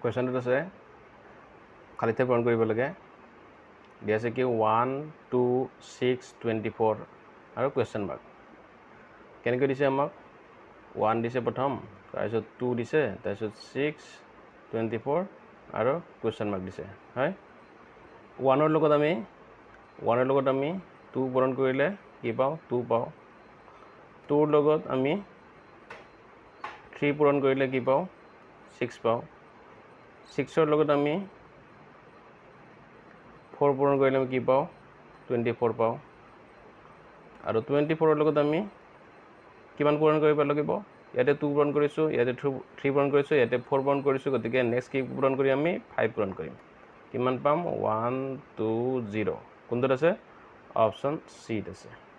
কুৱেশ্যনটোত আছে খালী ঠাই পূৰণ কৰিব লাগে দিয়া আছে কি 1 2 6 24 আৰু কুৱেশ্যন মাৰ্ক কেনেকৈ দিছে আমাক 1 দিছে প্ৰথম তাৰপিছত 2 দিছে তাৰপিছত 6 24 আৰু কুৱেশ্যন মাৰ্ক দিছে হয় 1 ৰ লগত আমি 2 পূৰণ কৰিলে কি পাওঁ 2 পাওঁ 2 ৰ লগত আমি 3 পূৰণ কৰিলে কি পাওঁ 6 পাওঁ 6 ৰ লগত আমি 4 পূৰণ কৰিলে আমি কি পাওঁ 24 পাওঁ আৰু 24 ৰ লগত আমি কিমান পূৰণ কৰিব লাগিব ইয়াতে 2 পূৰণ কৰিছোঁ ইয়াতে 3 পূৰণ কৰিছোঁ ইয়াতে 4 পূৰণ কৰিছোঁ গতিকে নেক্সট কি পূৰণ কৰি আমি 5 পূৰণ কৰিম কিমান পাম 1 2 0 কোনটোত আছে অপশ্যন চিত আছে